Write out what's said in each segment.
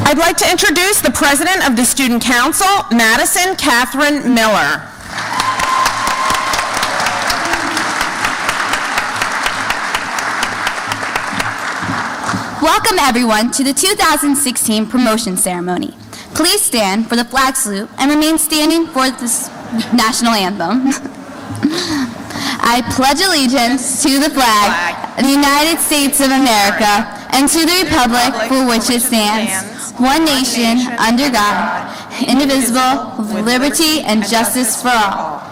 I'd like to introduce the President of the Student Council, Madison Catherine Miller. Welcome everyone to the 2016 promotion ceremony. Please stand for the flag salute and remain standing for the national anthem. I pledge allegiance to the flag of the United States of America and to the republic for which it stands, one nation, under God, indivisible, with liberty and justice for all.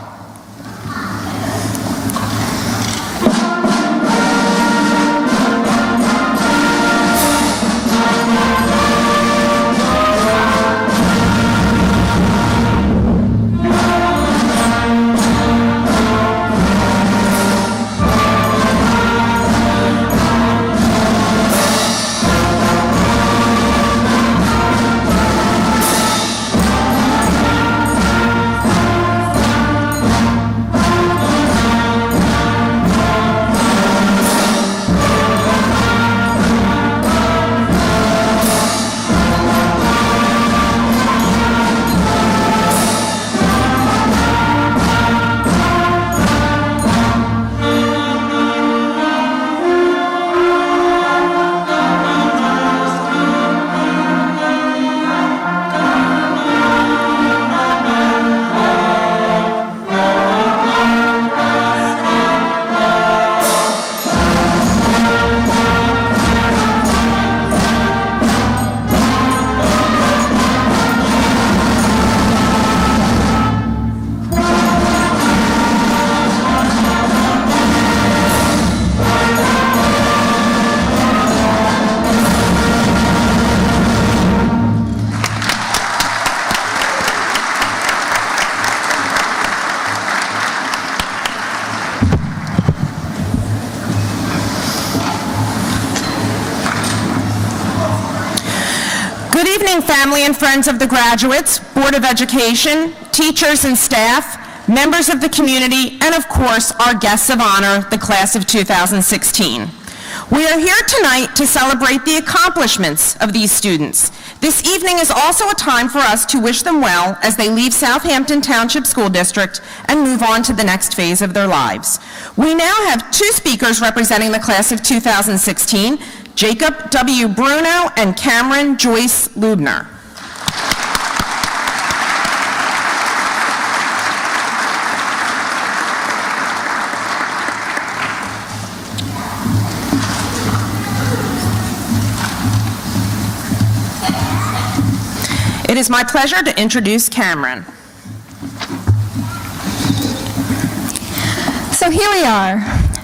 Good evening, family and friends of the graduates, Board of Education, teachers and staff, members of the community, and of course, our guests of honor, the class of 2016. We are here tonight to celebrate the accomplishments of these students. This evening is also a time for us to wish them well as they leave Southampton Township School District and move on to the next phase of their lives. We now have two speakers representing the class of 2016, Jacob W. Bruno and Cameron Joyce Lubner. It is my pleasure to introduce Cameron. So here we are,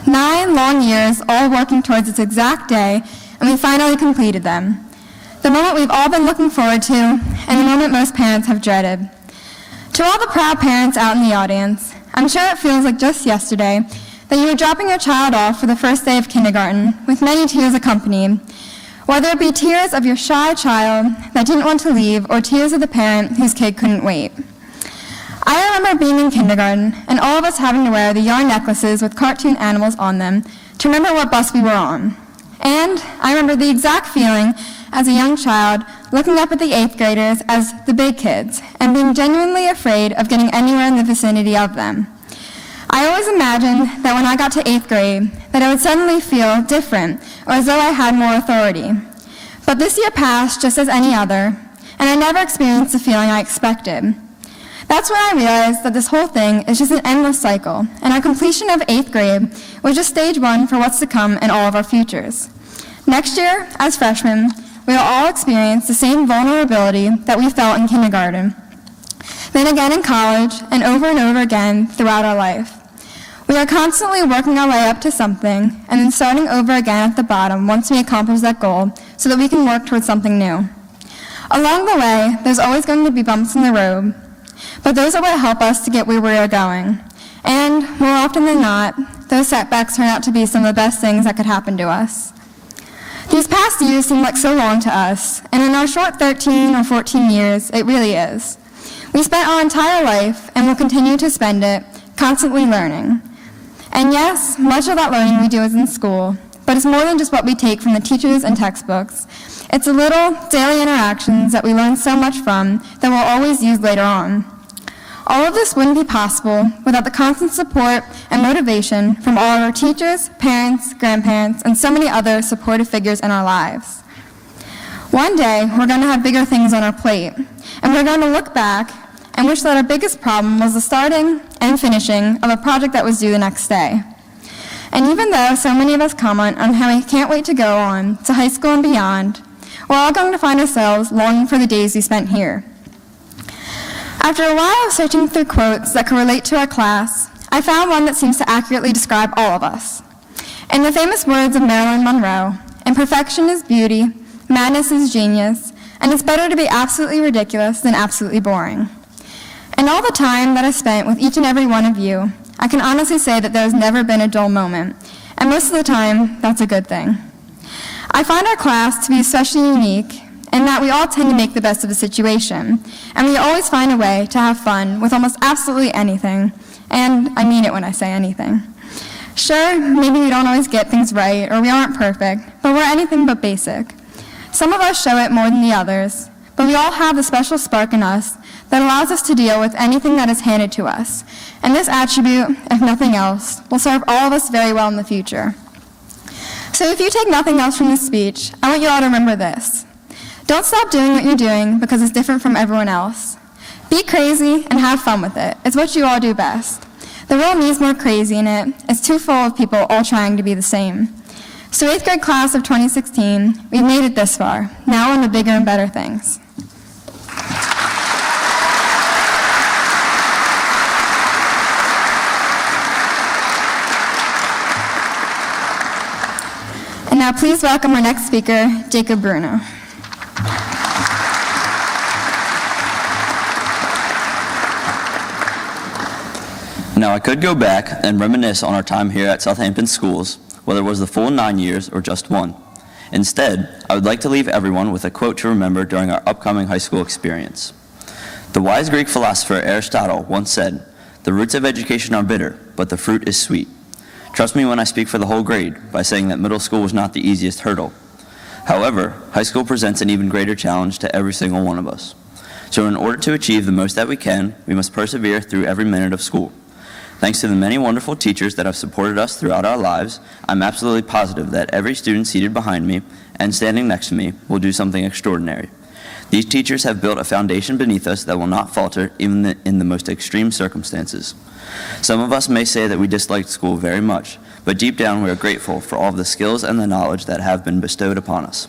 9 long years all working towards this exact day, and we finally completed them. The moment we've all been looking forward to, and the moment most parents have dreaded. To all the proud parents out in the audience, I'm sure it feels like just yesterday that you were dropping your child off for the first day of kindergarten with many tears accompanied, whether it be tears of your shy child that didn't want to leave or tears of the parent whose kid couldn't wait. I remember being in kindergarten and all of us having to wear the yarn necklaces with cartoon animals on them to remember what bus we were on. And I remember the exact feeling as a young child looking up at the 8th graders as the big kids and being genuinely afraid of getting anywhere in the vicinity of them. I always imagined that when I got to 8th grade that I would suddenly feel different or as though I had more authority. But this year passed just as any other, and I never experienced the feeling I expected. That's when I realized that this whole thing is just an endless cycle, and our completion of 8th grade was just stage 1 for what's to come in all of our futures. Next year, as freshmen, we will all experience the same vulnerability that we felt in kindergarten, then again in college, and over again throughout our life. We are constantly working our way up to something, and then starting over again at the bottom once we accomplish that goal, so that we can work towards something new. Along the way, there's always going to be bumps in the road, but those are what help us to get where we are going. And more often than not, those setbacks turn out to be some of the best things that could happen to us. These past years seem like so long to us, and in our short 13 or 14 years, it really is. We spent our entire life, and will continue to spend it, constantly learning. And yes, much of that learning we do is in school, but it's more than just what we take from the teachers and textbooks. It's the little daily interactions that we learn so much from that we'll always use later on. All of this wouldn't be possible without the constant support and motivation from all of our teachers, parents, grandparents, and so many other supportive figures in our lives. One day, we're going to have bigger things on our plate, and we're going to look back and wish that our biggest problem was the starting and finishing of a project that was due the next day. And even though so many of us comment on how we can't wait to go on to high school and beyond, we're all going to find ourselves longing for the days we spent here. After a while of searching through quotes that could relate to our class, I found one that seems to accurately describe all of us. In the famous words of Marilyn Monroe, "Imperfection is beauty, madness is genius, and it's better to be absolutely ridiculous than absolutely boring." And all the time that I spent with each and every one of you, I can honestly say that there has never been a dull moment, and most of the time, that's a good thing. I find our class to be especially unique in that we all tend to make the best of the situation, and we always find a way to have fun with almost absolutely anything, and I mean it when I say anything. Sure, maybe we don't always get things right, or we aren't perfect, but we're anything but basic. Some of us show it more than the others, but we all have a special spark in us that allows us to deal with anything that is handed to us, and this attribute, if nothing else, will serve all of us very well in the future. So if you take nothing else from this speech, I want you all to remember this. Don't stop doing what you're doing because it's different from everyone else. Be crazy and have fun with it. It's what you all do best. The world needs more crazy in it. It's too full of people all trying to be the same. So 8th grade class of 2016, we've made it this far. Now on to bigger and better things. And now please welcome our next speaker, Jacob Bruno. Now, I could go back and reminisce on our time here at Southampton Schools, whether it was the full 9 years or just one. Instead, I would like to leave everyone with a quote to remember during our upcoming high school experience. The wise Greek philosopher Aristotle once said, "The roots of education are bitter, but the fruit is sweet." Trust me when I speak for the whole grade by saying that middle school was not the easiest hurdle. However, high school presents an even greater challenge to every single one of us. So in order to achieve the most that we can, we must persevere through every minute of school. Thanks to the many wonderful teachers that have supported us throughout our lives, I'm absolutely positive that every student seated behind me and standing next to me will do something extraordinary. These teachers have built a foundation beneath us that will not falter even in the most extreme circumstances. Some of us may say that we disliked school very much, but deep down we are grateful for all of the skills and the knowledge that have been bestowed upon us.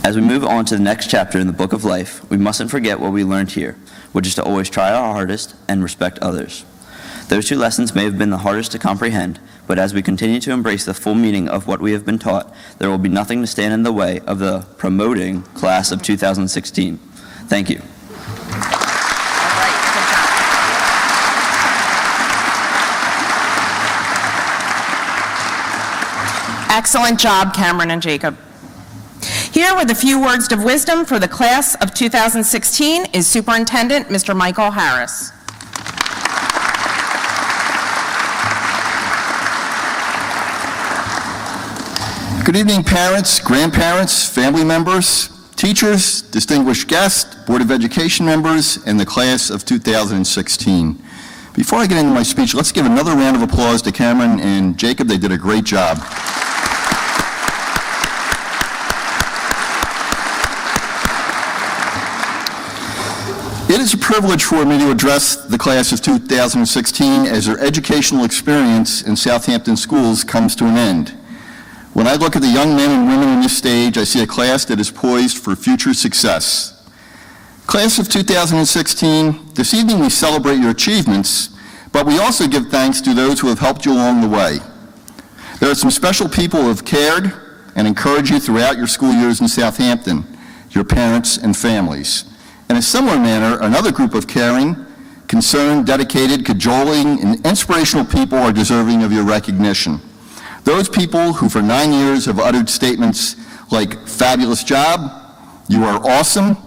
As we move on to the next chapter in the book of life, we mustn't forget what we learned here, which is to always try our hardest and respect others. Those two lessons may have been the hardest to comprehend, but as we continue to embrace the full meaning of what we have been taught, there will be nothing to stand in the way of the promoting class of 2016. Thank you. Excellent job, Cameron and Jacob. Here with a few words of wisdom for the class of 2016 is Superintendent Mr. Michael Harris. Good evening, parents, grandparents, family members, teachers, distinguished guests, Board of Education members, and the class of 2016. Before I get into my speech, let's give another round of applause to Cameron and Jacob. They did a great job. It is a privilege for me to address the class of 2016 as their educational experience in Southampton schools comes to an end. When I look at the young men and women on this stage, I see a class that is poised for future success. Class of 2016, this evening we celebrate your achievements, but we also give thanks to those who have helped you along the way. There are some special people who have cared and encouraged you throughout your school years in Southampton, your parents and families. In a similar manner, another group of caring, concerned, dedicated, cajoling, and inspirational people are deserving of your recognition. Those people who for 9 years have uttered statements like, "Fabulous job," "You are awesome,"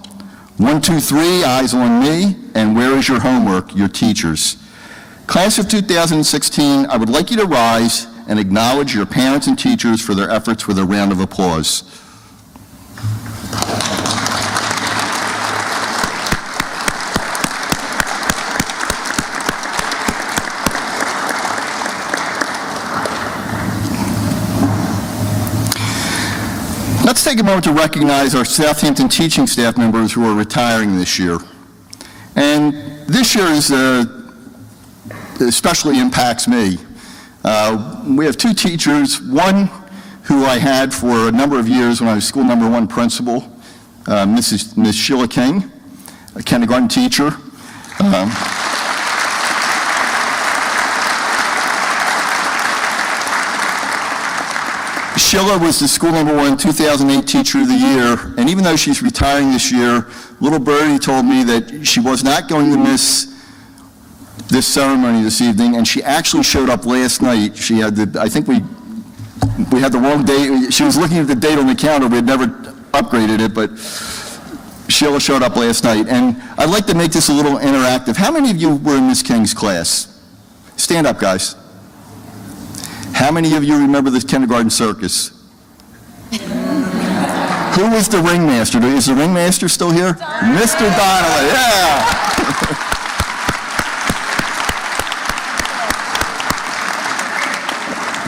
"1, 2, 3, eyes on me," and "Where is your homework?" Your teachers. Class of 2016, I would like you to rise and acknowledge your parents and teachers for their efforts with a round of applause. Let's take a moment to recognize our Southampton teaching staff members who are retiring this year. And this year especially impacts me. We have two teachers, one who I had for a number of years when I was school number 1 principal, Miss Sheila King, a kindergarten teacher. Sheila was the school number 1 2008 Teacher of the Year, and even though she's retiring this year, little birdie told me that she was not going to miss this ceremony this evening, and she actually showed up last night. She had I think we had the wrong date. She was looking at the date on the calendar. We had never upgraded it, but Sheila showed up last night. And I'd like to make this a little interactive. How many of you were in Miss King's class? Stand up, guys. How many of you remember the kindergarten circus? Who was the ringmaster? Is the ringmaster still here? Mr. Donnelly, yeah.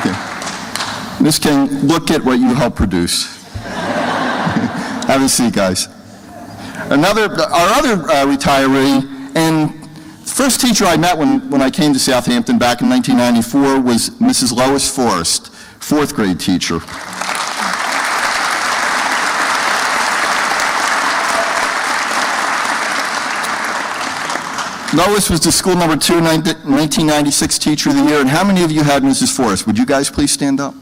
Okay. Miss King, look at what you helped produce. Have a seat, guys. Our other retiree, and first teacher I met when I came to Southampton back in 1994 was Mrs. Lois Forrest, 4th grade teacher. Lois was the school number 2 1996 Teacher of the Year, and how many of you had Mrs. Forrest? Would you guys please stand up?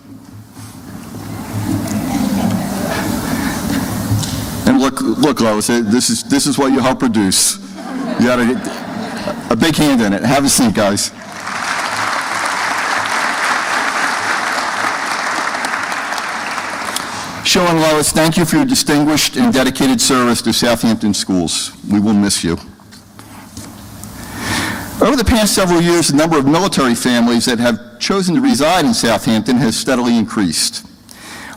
And look, Lois, this is what you help produce. You got a big hand in it. Have a seat, guys. Sheila and Lois, thank you for your distinguished and dedicated service to Southampton schools. We will miss you. Over the past several years, the number of military families that have chosen to reside in Southampton has steadily increased.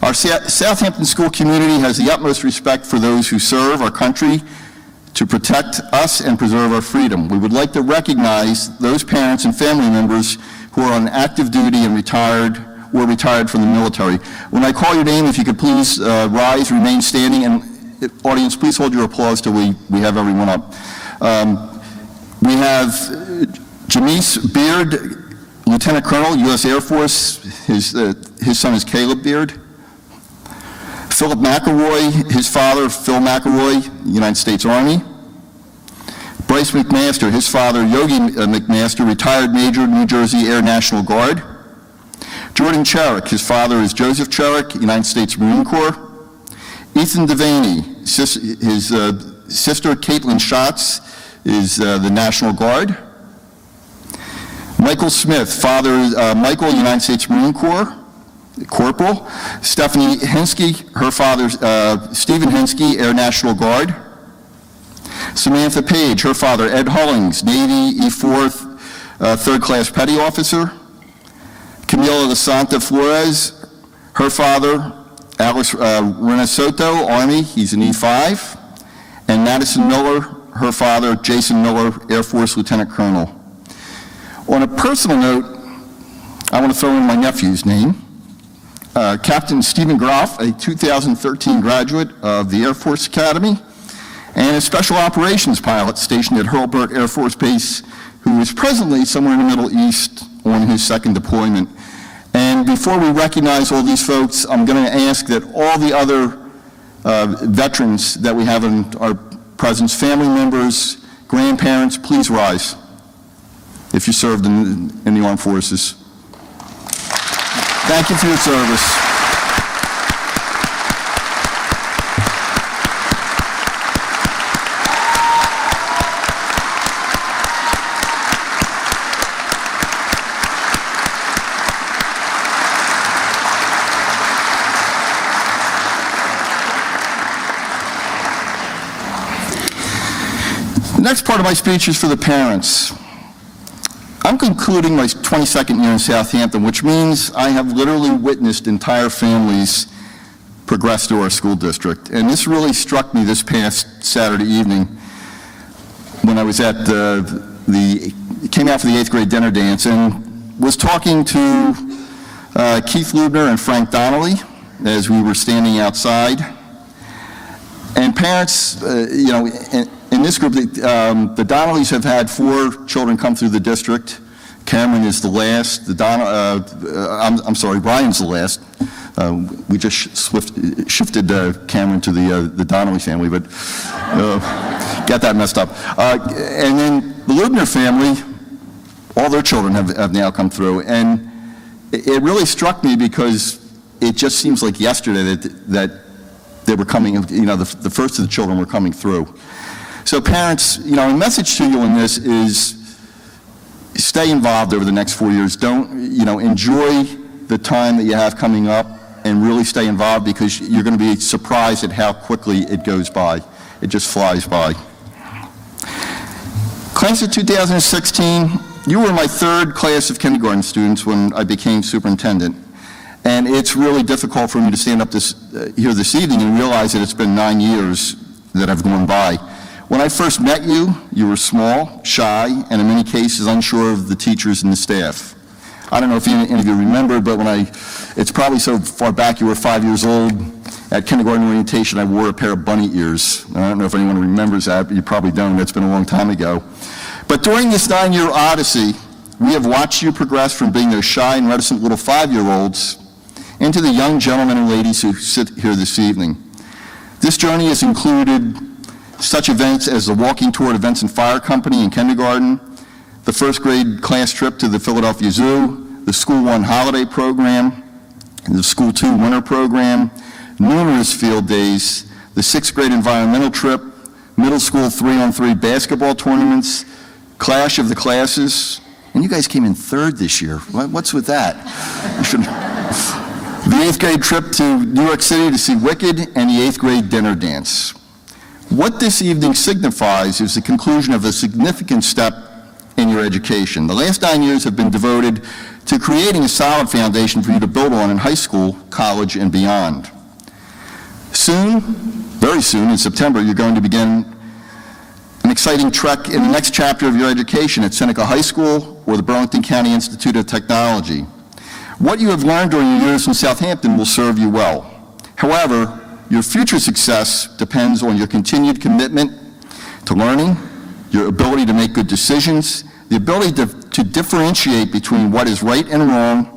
Our Southampton school community has the utmost respect for those who serve our country to protect us and preserve our freedom. We would like to recognize those parents and family members who are on active duty and were retired from the military. When I call your name, if you could please rise, remain standing, and audience, please hold your applause till we have everyone up. We have Jamise Beard, Lieutenant Colonel, U.S. Air Force. His son is Caleb Beard. Philip McElroy, his father, Phil McElroy, United States Army. Bryce McMaster, his father, Yogi McMaster, retired Major, New Jersey Air National Guard. Jordan Cherrick, his father is Joseph Cherrick, United States Marine Corps. Ethan Devaney, his sister, Caitlin Schatz, is the National Guard. Michael Smith, father, Michael, United States Marine Corps. Corporal. Stephanie Hensky, her father, Stephen Hensky, Air National Guard. Samantha Page, her father, Ed Hullings, Navy E4th, 3rd Class Petty Officer. Camila de Santa Flores, her father, Alex Renasoto, Army, he's an E5. And Madison Miller, her father, Jason Miller, Air Force Lieutenant Colonel. On a personal note, I want to throw in my nephew's name. Captain Stephen Groff, a 2013 graduate of the Air Force Academy, and a special operations pilot stationed at Hurlburt Air Force Base, who is presently somewhere in the Middle East on his 2nd deployment. And before we recognize all these folks, I'm going to ask that all the other veterans that we have in our presence, family members, grandparents, please rise if you served in the armed forces. Thank you for your service. The next part of my speech is for the parents. I'm concluding my 22nd year in Southampton, which means I have literally witnessed entire families progress through our school district. And this really struck me this past Saturday evening when I was at came out for the 8th grade dinner dance and was talking to Keith Lubner and Frank Donnelly, as we were standing outside. And parents, in this group, the Donnellys have had 4 children come through the district. Cameron is the last. Brian's the last. We just shifted Cameron to the Donnelly family, but got that messed up. And then the Lubner family, all their children have now come through. And it really struck me because it just seems like yesterday that they were coming, the first of the children were coming through. So parents, a message to you in this is stay involved over the next 4 years. Don't, enjoy the time that you have coming up and really stay involved, because you're going to be surprised at how quickly it goes by. It just flies by. Class of 2016, you were my 3rd class of kindergarten students when I became superintendent. And it's really difficult for me to stand up here this evening and realize that it's been 9 years that have gone by. When I first met you, you were small, shy, and in many cases unsure of the teachers and the staff. I don't know if any of you remember, but it's probably so far back, you were 5 years old. At kindergarten orientation, I wore a pair of bunny ears. I don't know if anyone remembers that, but you probably don't. That's been a long time ago. But during this 9-year odyssey, we have watched you progress from being those shy and reticent little 5-year-olds into the young gentlemen and ladies who sit here this evening. This journey has included such events as the walking tour at Events and Fire Company in kindergarten, the 1st grade class trip to the Philadelphia Zoo, the School 1 holiday program, the School 2 winter program, numerous field days, the 6th grade environmental trip, middle school 3-on-3 basketball tournaments, clash of the classes, and you guys came in 3rd this year. What's with that? The 8th grade trip to New York City to see Wicked, and the 8th grade dinner dance. What this evening signifies is the conclusion of a significant step in your education. The last 9 years have been devoted to creating a solid foundation for you to build on in high school, college, and beyond. Soon, very soon, in September, you're going to begin an exciting trek in the next chapter of your education at Seneca High School or the Burlington County Institute of Technology. What you have learned during your years in Southampton will serve you well. However, your future success depends on your continued commitment to learning, your ability to make good decisions, the ability to differentiate between what is right and wrong,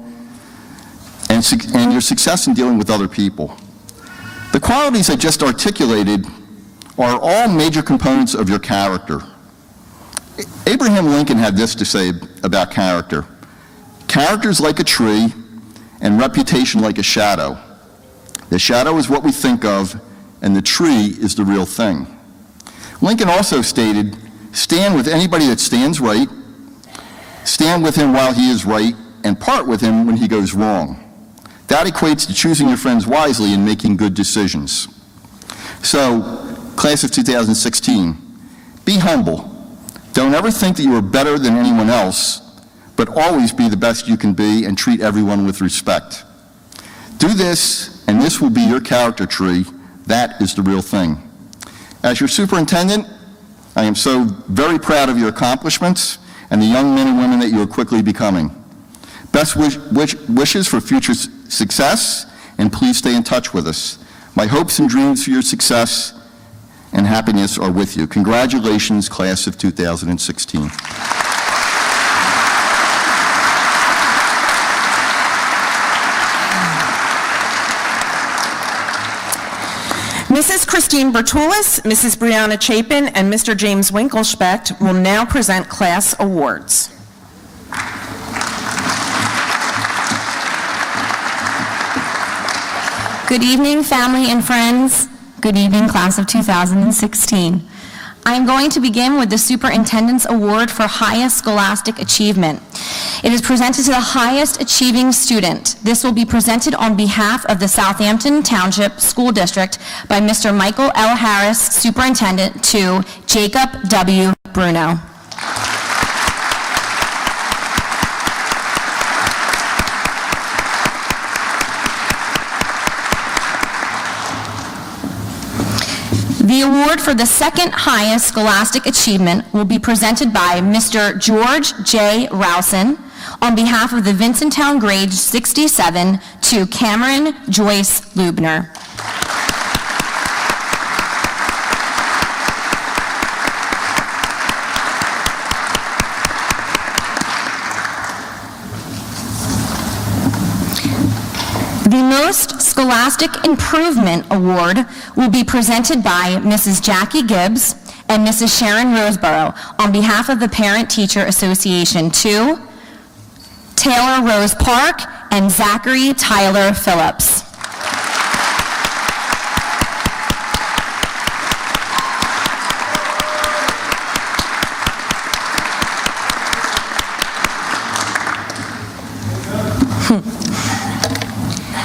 and your success in dealing with other people. The qualities I just articulated are all major components of your character. Abraham Lincoln had this to say about character. Character is like a tree, and reputation like a shadow. The shadow is what we think of, and the tree is the real thing. Lincoln also stated, stand with anybody that stands right, stand with him while he is right, and part with him when he goes wrong. That equates to choosing your friends wisely and making good decisions. So, class of 2016, be humble. Don't ever think that you are better than anyone else, but always be the best you can be and treat everyone with respect. Do this, and this will be your character tree. That is the real thing. As your superintendent, I am so very proud of your accomplishments and the young men and women that you are quickly becoming. Best wishes for future success, and please stay in touch with us. My hopes and dreams for your success and happiness are with you. Congratulations, class of 2016. Mrs. Christine Bertulis, Mrs. Brianna Chapin, and Mr. James Winkelspecht will now present class awards. Good evening, family and friends. Good evening, class of 2016. I am going to begin with the Superintendent's Award for Highest Scholastic Achievement. It is presented to the highest achieving student. This will be presented on behalf of the Southampton Township School District by Mr. Michael L. Harris, Superintendent, to Jacob W. Bruno. The award for the second highest scholastic achievement will be presented by Mr. George J. Rousen on behalf of the Vincenttown Grade 67 to Cameron Joyce Lubner. The Most Scholastic Improvement Award will be presented by Mrs. Jackie Gibbs and Mrs. Sharon Roseborough on behalf of the Parent-Teacher Association to Taylor Rose Park and Zachary Tyler Phillips.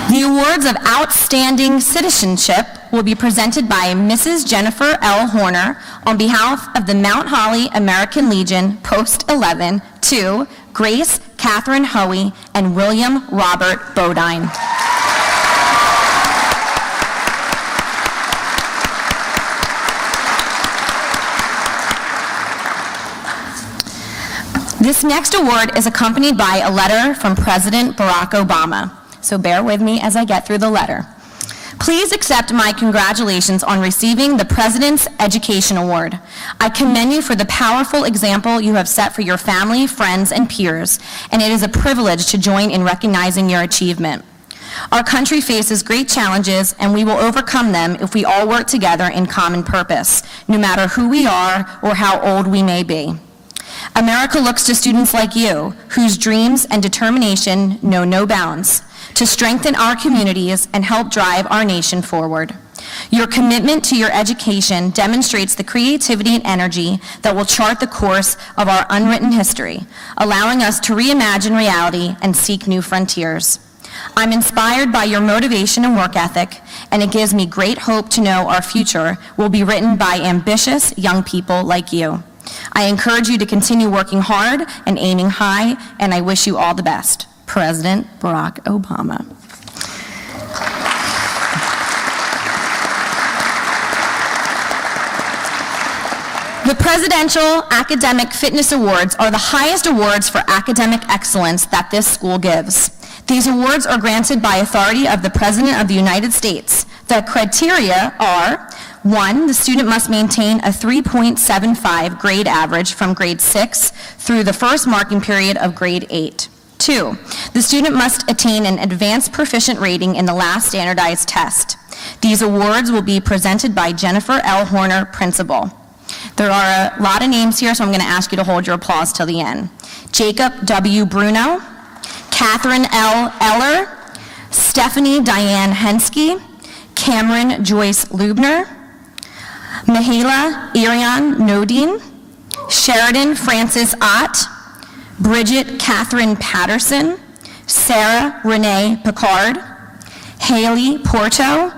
The awards of Outstanding Citizenship will be presented by Mrs. Jennifer L. Horner on behalf of the Mount Holly American Legion Post 11 to Grace Catherine Hoey and William Robert Bodine. This next award is accompanied by a letter from President Barack Obama. So bear with me as I get through the letter. Please accept my congratulations on receiving the President's Education Award. I commend you for the powerful example you have set for your family, friends, and peers, and it is a privilege to join in recognizing your achievement. Our country faces great challenges, and we will overcome them if we all work together in common purpose, no matter who we are or how old we may be. America looks to students like you, whose dreams and determination know no bounds, to strengthen our communities and help drive our nation forward. Your commitment to your education demonstrates the creativity and energy that will chart the course of our unwritten history, allowing us to reimagine reality and seek new frontiers. I'm inspired by your motivation and work ethic, and it gives me great hope to know our future will be written by ambitious young people like you. I encourage you to continue working hard and aiming high, and I wish you all the best. President Barack Obama. The Presidential Academic Fitness Awards are the highest awards for academic excellence that this school gives. These awards are granted by authority of the President of the United States. The criteria are: 1, the student must maintain a 3.75 grade average from grade 6 through the first marking period of grade 8. 2, the student must attain an advanced proficient rating in the last standardized test. These awards will be presented by Jennifer L. Horner, principal. There are a lot of names here, so I'm going to ask you to hold your applause till the end. Jacob W. Bruno, Catherine L. Eller, Stephanie Diane Hensky, Cameron Joyce Lubner, Mihaela Irian Nodine, Sheridan Francis Ott, Bridget Catherine Patterson, Sarah Renee Picard, Haley Porto,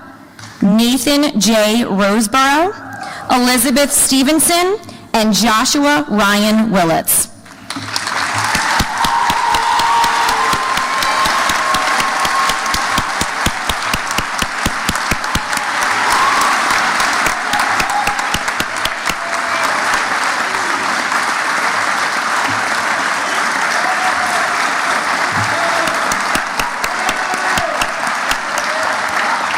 Nathan J. Roseborough, Elizabeth Stevenson, and Joshua Ryan Willits.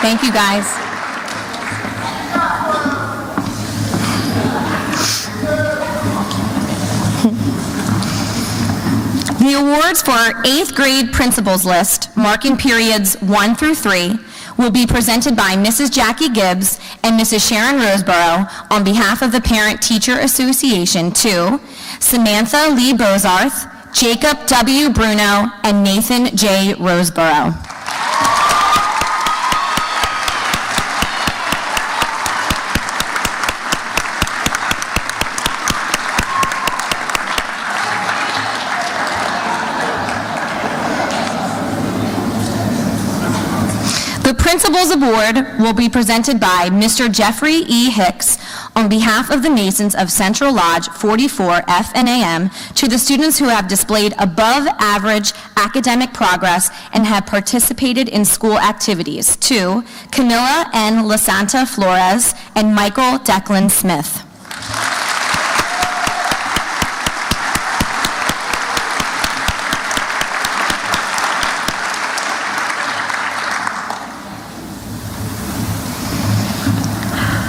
Thank you, guys. The awards for our 8th grade principals list, marking periods 1 through 3, will be presented by Mrs. Jackie Gibbs and Mrs. Sharon Roseborough on behalf of the Parent-Teacher Association to Samantha Lee Bozarth, Jacob W. Bruno, and Nathan J. Roseborough. The Principal's Award will be presented by Mr. Jeffrey E. Hicks on behalf of the Masons of Central Lodge 44 F and AM to the students who have displayed above average academic progress and have participated in school activities to Camilla N. Lasanta Flores and Michael Declan Smith.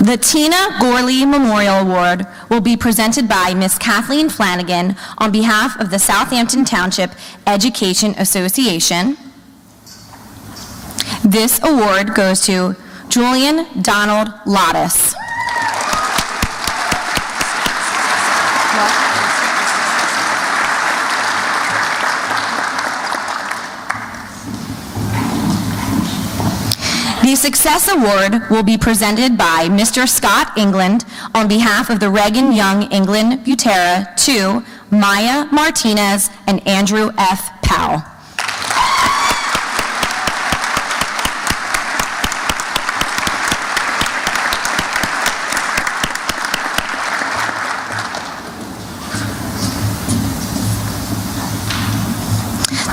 The Tina Gorley Memorial Award will be presented by Miss Kathleen Flanagan on behalf of the Southampton Township Education Association. This award goes to Julian Donald Lottis. The Success Award will be presented by Mr. Scott England on behalf of the Reagan Young England Butera to Maya Martinez and Andrew F. Powell.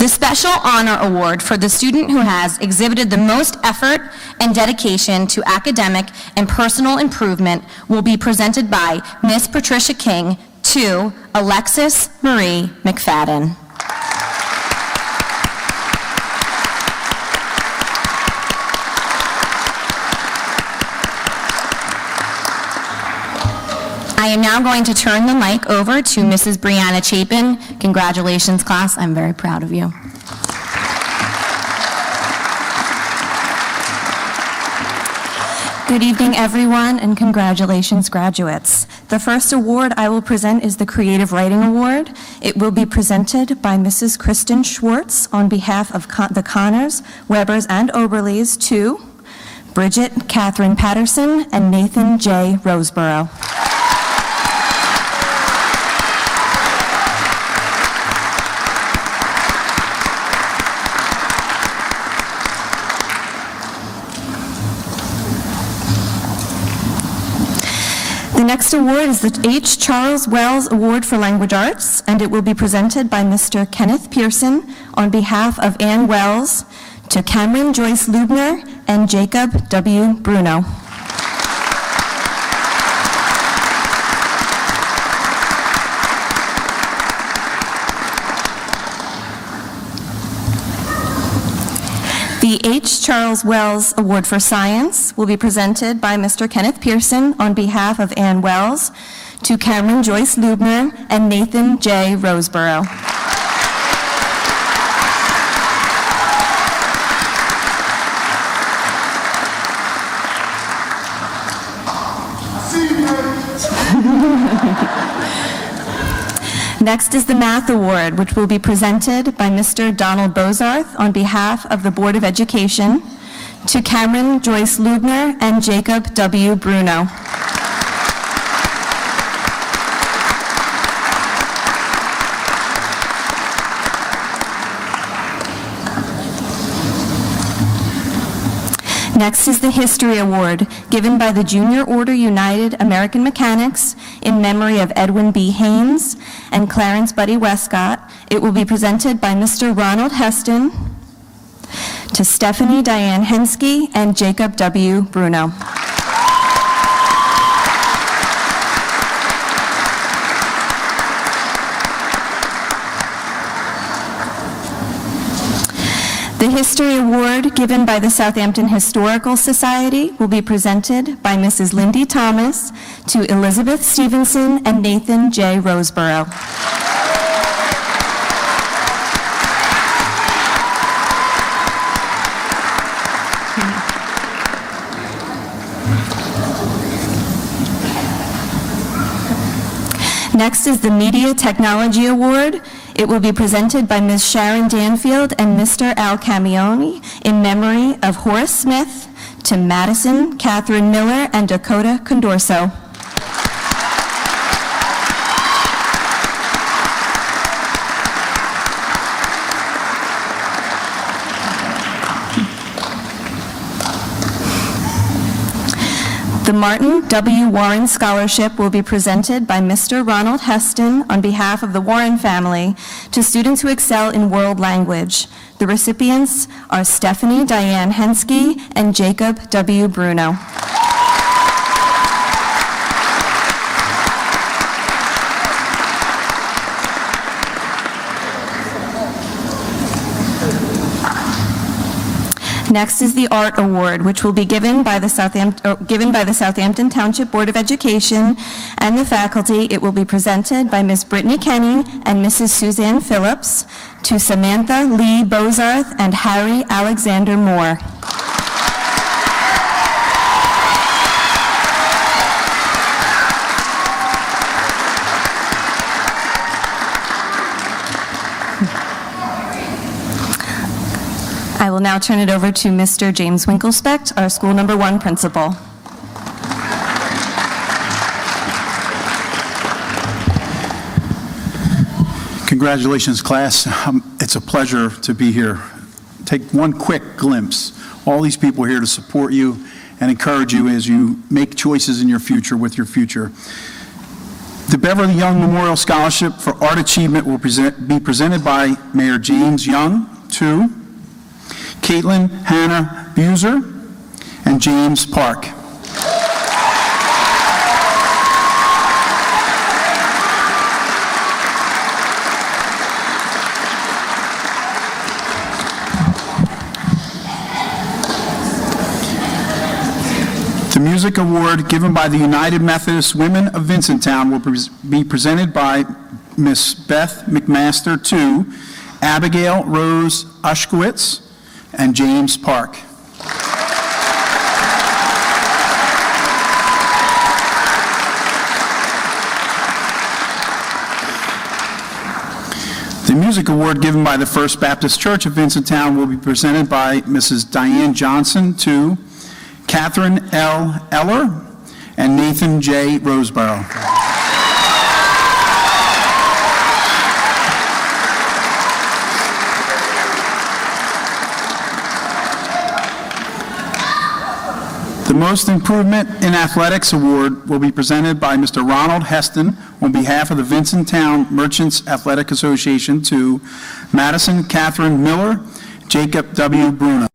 The Special Honor Award for the student who has exhibited the most effort and dedication to academic and personal improvement will be presented by Miss Patricia King to Alexis Marie McFadden. I am now going to turn the mic over to Mrs. Brianna Chapin. Congratulations, class. I'm very proud of you. Good evening, everyone, and congratulations, graduates. The first award I will present is the Creative Writing Award. It will be presented by Mrs. Kristen Schwartz on behalf of the Connors, Webbers, and Oberleys to Bridget Catherine Patterson and Nathan J. Roseborough. The next award is the H. Charles Wells Award for Language Arts, and it will be presented by Mr. Kenneth Pearson on behalf of Ann Wells to Cameron Joyce Lubner and Jacob W. Bruno. The H. Charles Wells Award for Science will be presented by Mr. Kenneth Pearson on behalf of Ann Wells to Cameron Joyce Lubner and Nathan J. Roseborough. Next is the Math Award, which will be presented by Mr. Donald Bozarth on behalf of the Board of Education to Cameron Joyce Lubner and Jacob W. Bruno. Next is the History Award, given by the Junior Order United American Mechanics in memory of Edwin B. Haynes and Clarence Buddy Westcott. It will be presented by Mr. Ronald Heston to Stephanie Diane Hensky and Jacob W. Bruno. The History Award given by the Southampton Historical Society will be presented by Mrs. Lindy Thomas to Elizabeth Stevenson and Nathan J. Roseborough. Next is the Media Technology Award. It will be presented by Ms. Sharon Danfield and Mr. Al Camioni in memory of Horace Smith to Madison, Catherine Miller, and Dakota Condorso. The Martin W. Warren Scholarship will be presented by Mr. Ronald Heston on behalf of the Warren family to students who excel in world language. The recipients are Stephanie Diane Hensky and Jacob W. Bruno. Next is the Art Award, which will be given by the Southampton Township Board of Education and the faculty. It will be presented by Ms. Brittany Kenny and Mrs. Suzanne Phillips to Samantha Lee Bozarth and Harry Alexander Moore. I will now turn it over to Mr. James Winklespect, our school number 1 principal. Congratulations, class. It's a pleasure to be here. Take one quick glimpse. All these people are here to support you and encourage you as you make choices in your future with your future. The Beverly Young Memorial Scholarship for Art Achievement will be presented by Mayor James Young to Caitlin Hannah Buser and James Park. The Music Award given by the United Methodist Women of Vincenttown will be presented by Miss Beth McMaster to Abigail Rose Ushkowitz and James Park. The Music Award given by the First Baptist Church of Vincenttown will be presented by Mrs. Diane Johnson to Catherine L. Eller and Nathan J. Roseborough. The Most Improvement in Athletics Award will be presented by Mr. Ronald Heston on behalf of the Vincenttown Merchants Athletic Association to Madison Catherine Miller, Jacob W. Bruno.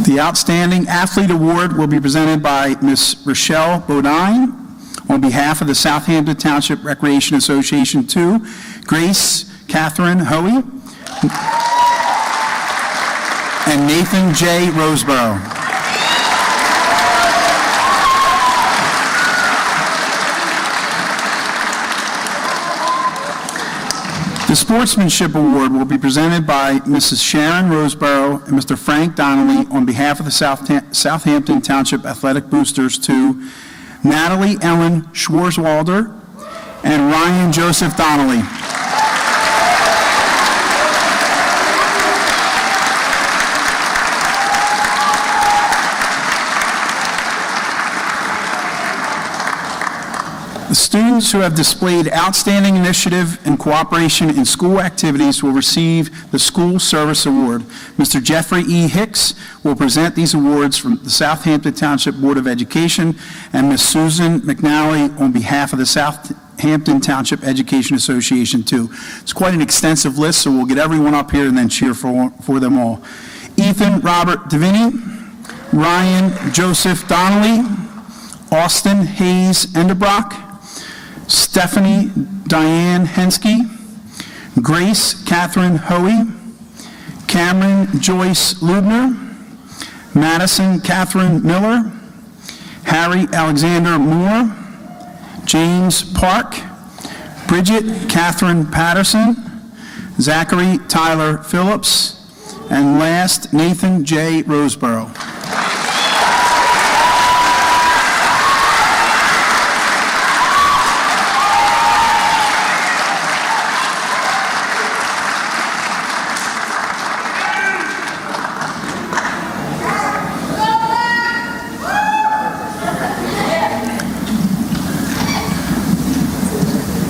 The Outstanding Athlete Award will be presented by Ms. Rochelle Bodine on behalf of the Southampton Township Recreation Association to Grace Catherine Hoey and Nathan J. Roseborough. The Sportsmanship Award will be presented by Mrs. Sharon Roseborough and Mr. Frank Donnelly on behalf of the Southampton Township Athletic Boosters to Natalie Ellen Schwarzwalder and Ryan Joseph Donnelly. The students who have displayed outstanding initiative and cooperation in school activities will receive the School Service Award. Mr. Jeffrey E. Hicks will present these awards from the Southampton Township Board of Education, and Ms. Susan McNally on behalf of the Southampton Township Education Association too. It's quite an extensive list, so we'll get everyone up here and then cheer for them all. Ethan Robert Deviney, Ryan Joseph Donnelly, Austin Hayes Endebrock, Stephanie Diane Hensky, Grace Catherine Hoey, Cameron Joyce Lubner, Madison Catherine Miller, Harry Alexander Moore, James Park, Bridget Catherine Patterson, Zachary Tyler Phillips, and last, Nathan J. Roseborough.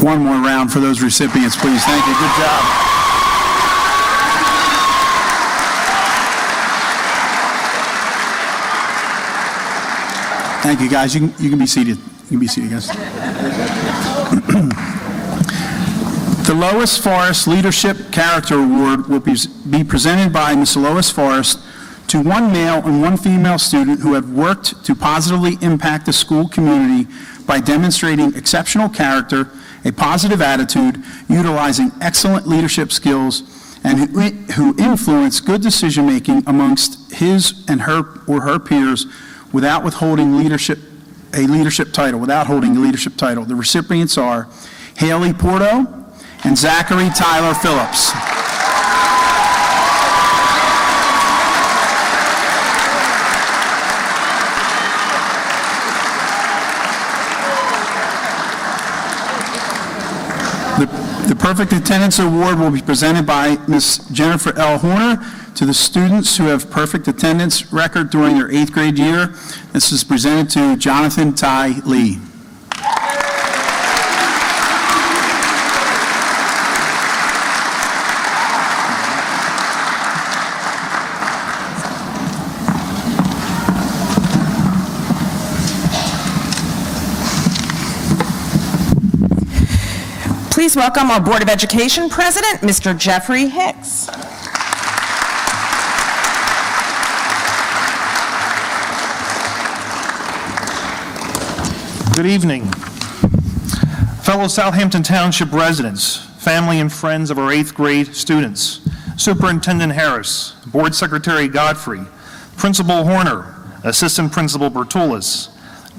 One more round for those recipients, please. Thank you. Good job. Thank you, guys. You can be seated. You can be seated, guys. The Lois Forrest Leadership Character Award will be presented by Ms. Lois Forrest to one male and one female student who have worked to positively impact the school community by demonstrating exceptional character, a positive attitude, utilizing excellent leadership skills, and who influence good decision-making amongst his and her peers without holding a leadership title. The recipients are Haley Porto and Zachary Tyler Phillips. The Perfect Attendance Award will be presented by Ms. Jennifer L. Horner to the students who have perfect attendance record during their 8th grade year. This is presented to Jonathan Ty Lee. Please welcome our Board of Education President, Mr. Jeffrey Hicks. Good evening. Fellow Southampton Township residents, family and friends of our 8th grade students, Superintendent Harris, Board Secretary Godfrey, Principal Horner, Assistant Principal Bertulis,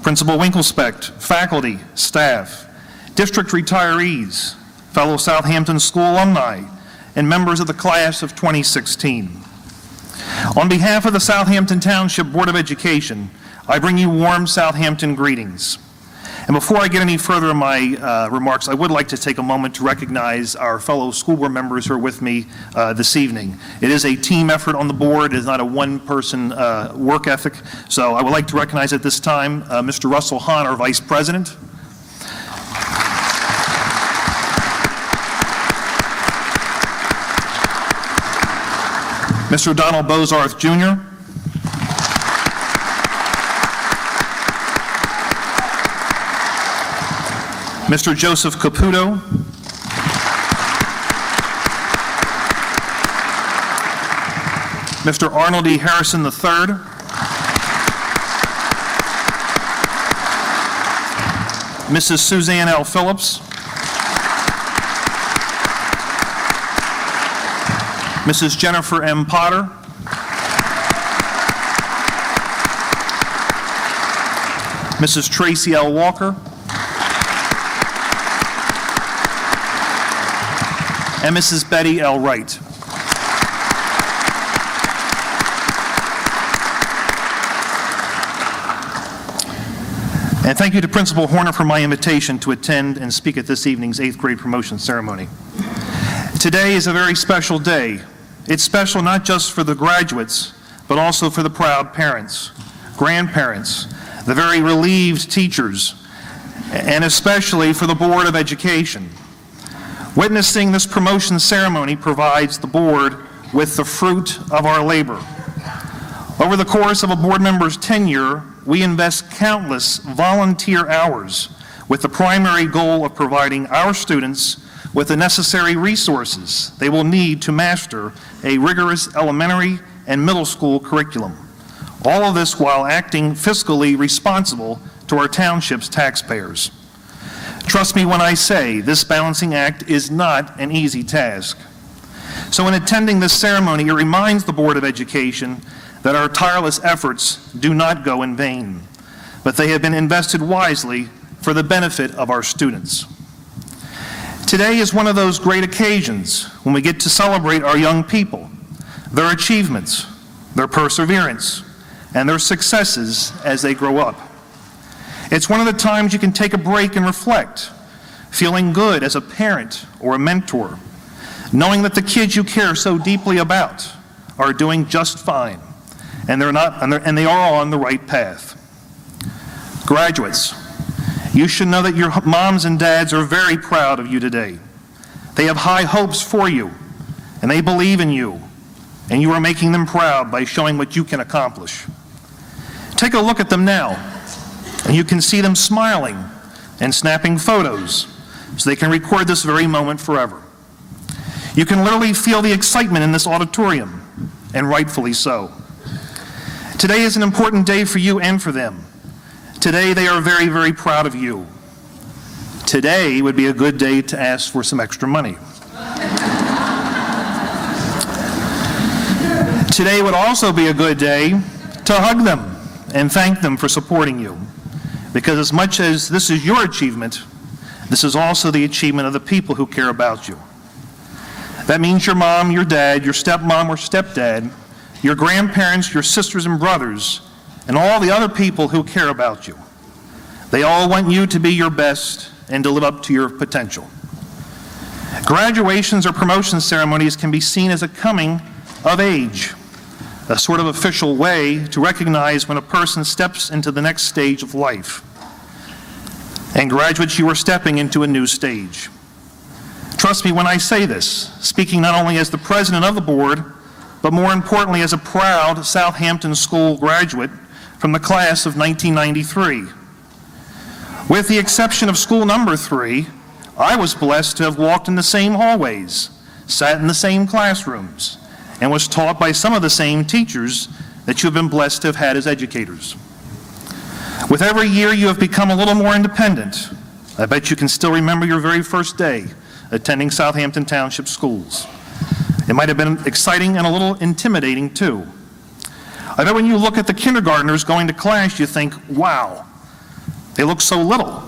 Principal Winkelspect, faculty, staff, district retirees, fellow Southampton School alumni, and members of the class of 2016. On behalf of the Southampton Township Board of Education, I bring you warm Southampton greetings. And before I get any further in my remarks, I would like to take a moment to recognize our fellow school board members who are with me this evening. It is a team effort on the board. It is not a one-person work ethic. So I would like to recognize at this time Mr. Russell Hahn, our Vice President. Mr. Donald Bozarth, Jr., Mr. Joseph Caputo, Mr. Arnold E. Harrison III, Mrs. Suzanne L. Phillips, Mrs. Jennifer M. Potter, Mrs. Tracy L. Walker, and Mrs. Betty L. Wright. And thank you to Principal Horner for my invitation to attend and speak at this evening's 8th grade promotion ceremony. Today is a very special day. It's special not just for the graduates, but also for the proud parents, grandparents, the very relieved teachers, and especially for the Board of Education. Witnessing this promotion ceremony provides the board with the fruit of our labor. Over the course of a board member's tenure, we invest countless volunteer hours with the primary goal of providing our students with the necessary resources they will need to master a rigorous elementary and middle school curriculum. All of this while acting fiscally responsible to our township's taxpayers. Trust me when I say this balancing act is not an easy task. So in attending this ceremony, it reminds the Board of Education that our tireless efforts do not go in vain, but they have been invested wisely for the benefit of our students. Today is one of those great occasions when we get to celebrate our young people, their achievements, their perseverance, and their successes as they grow up. It's one of the times you can take a break and reflect, feeling good as a parent or a mentor, knowing that the kids you care so deeply about are doing just fine, and they are on the right path. Graduates, you should know that your moms and dads are very proud of you today. They have high hopes for you, and they believe in you, and you are making them proud by showing what you can accomplish. Take a look at them now, and you can see them smiling and snapping photos so they can record this very moment forever. You can literally feel the excitement in this auditorium, and rightfully so. Today is an important day for you and for them. Today they are very, very proud of you. Today would be a good day to ask for some extra money. Today would also be a good day to hug them and thank them for supporting you. Because as much as this is your achievement, this is also the achievement of the people who care about you. That means your mom, your dad, your stepmom or stepdad, your grandparents, your sisters and brothers, and all the other people who care about you. They all want you to be your best and to live up to your potential. Graduations or promotion ceremonies can be seen as a coming of age, a sort of official way to recognize when a person steps into the next stage of life. And graduates, you are stepping into a new stage. Trust me when I say this, speaking not only as the president of the board, but more importantly as a proud Southampton School graduate from the class of 1993. With the exception of school number 3, I was blessed to have walked in the same hallways, sat in the same classrooms, and was taught by some of the same teachers that you have been blessed to have had as educators. With every year, you have become a little more independent. I bet you can still remember your very first day attending Southampton Township schools. It might have been exciting and a little intimidating, too. I bet when you look at the kindergartners going to class, you think, wow, they look so little.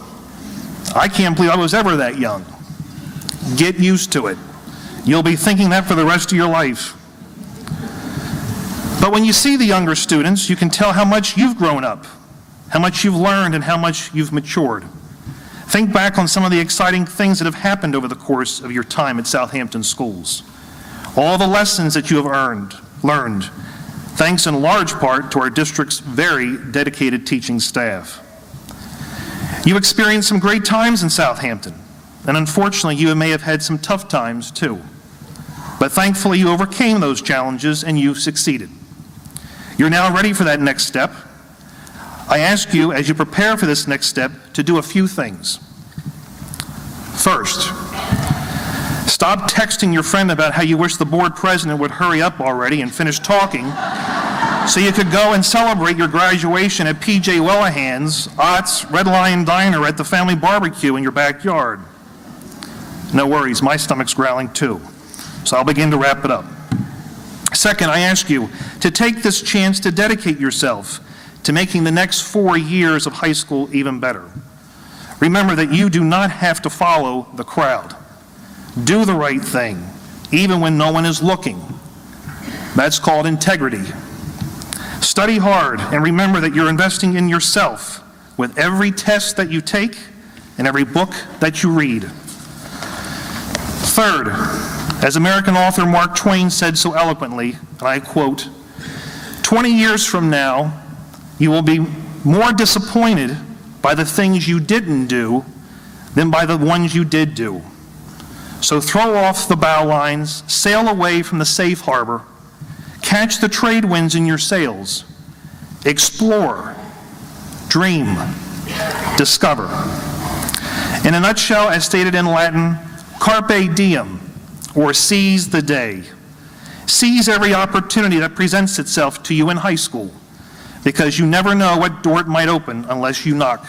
I can't believe I was ever that young. Get used to it. You'll be thinking that for the rest of your life. But when you see the younger students, you can tell how much you've grown up, how much you've learned, and how much you've matured. Think back on some of the exciting things that have happened over the course of your time at Southampton schools. All the lessons that you have learned, thanks in large part to our district's very dedicated teaching staff. You experienced some great times in Southampton, and unfortunately you may have had some tough times too. But thankfully you overcame those challenges and you succeeded. You're now ready for that next step. I ask you, as you prepare for this next step, to do a few things. First, stop texting your friend about how you wish the board president would hurry up already and finish talking so you could go and celebrate your graduation at P.J. Wellahan's, Ott's, Red Lion Diner at the family barbecue in your backyard. No worries, my stomach's growling too. So I'll begin to wrap it up. Second, I ask you to take this chance to dedicate yourself to making the next 4 years of high school even better. Remember that you do not have to follow the crowd. Do the right thing, even when no one is looking. That's called integrity. Study hard and remember that you're investing in yourself with every test that you take and every book that you read. Third, as American author Mark Twain said so eloquently, and I quote, 20 years from now, you will be more disappointed by the things you didn't do than by the ones you did do. So throw off the bow lines, sail away from the safe harbor, catch the trade winds in your sails, explore, dream, discover. In a nutshell, as stated in Latin, carpe diem, or seize the day. Seize every opportunity that presents itself to you in high school, because you never know what door it might open unless you knock.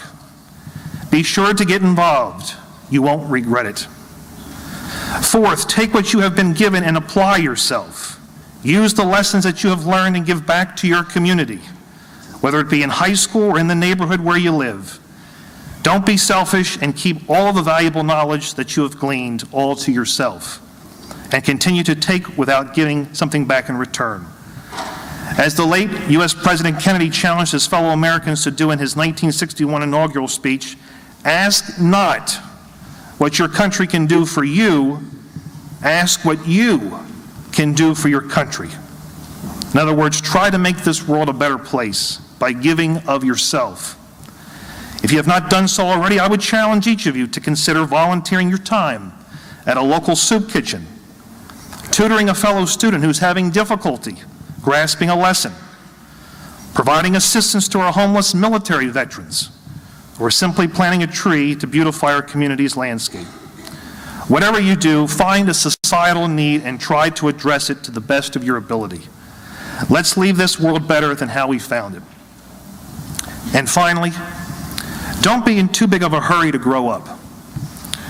Be sure to get involved. You won't regret it. Fourth, take what you have been given and apply yourself. Use the lessons that you have learned and give back to your community, whether it be in high school or in the neighborhood where you live. Don't be selfish and keep all of the valuable knowledge that you have gleaned all to yourself, and continue to take without giving something back in return. As the late U.S. President Kennedy challenged his fellow Americans to do in his 1961 inaugural speech, ask not what your country can do for you, ask what you can do for your country. In other words, try to make this world a better place by giving of yourself. If you have not done so already, I would challenge each of you to consider volunteering your time at a local soup kitchen, tutoring a fellow student who's having difficulty grasping a lesson, providing assistance to our homeless military veterans, or simply planting a tree to beautify our community's landscape. Whatever you do, find a societal need and try to address it to the best of your ability. Let's leave this world better than how we found it. And finally, don't be in too big of a hurry to grow up.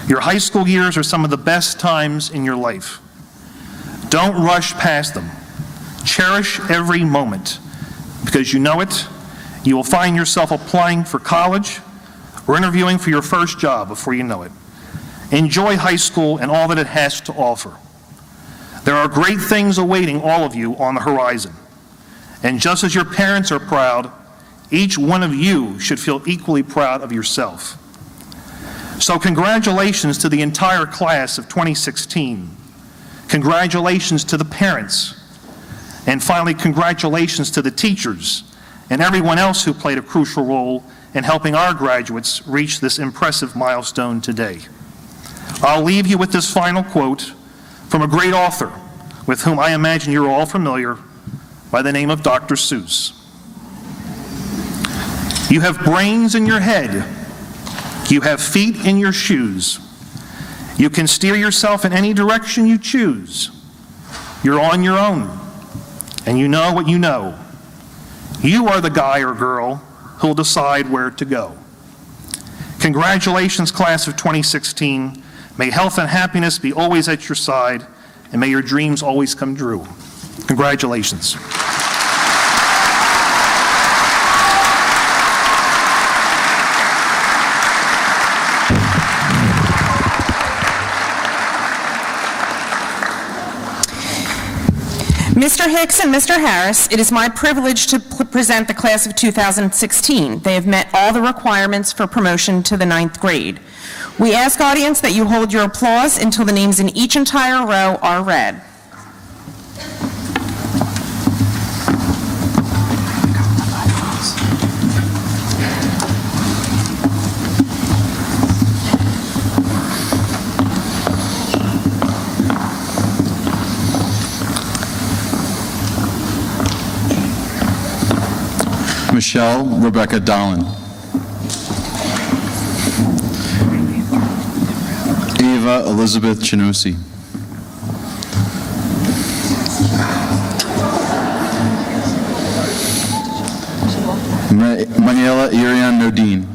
Your high school years are some of the best times in your life. Don't rush past them. Cherish every moment, because you know it, you will find yourself applying for college or interviewing for your first job before you know it. Enjoy high school and all that it has to offer. There are great things awaiting all of you on the horizon. And just as your parents are proud, each one of you should feel equally proud of yourself. So congratulations to the entire class of 2016. Congratulations to the parents. And finally, congratulations to the teachers and everyone else who played a crucial role in helping our graduates reach this impressive milestone today. I'll leave you with this final quote from a great author with whom I imagine you're all familiar, by the name of Dr. Seuss. You have brains in your head. You have feet in your shoes. You can steer yourself in any direction you choose. You're on your own, and you know what you know. You are the guy or girl who'll decide where to go. Congratulations, class of 2016. May health and happiness be always at your side, and may your dreams always come true. Congratulations. Mr. Hicks and Mr. Harris, it is my privilege to present the class of 2016. They have met all the requirements for promotion to the 9th grade. We ask, audience, that you hold your applause until the names in each entire row are read. Michelle Rebecca Dolan. Ava Elizabeth Chinusi. Maniela Irian Nodine.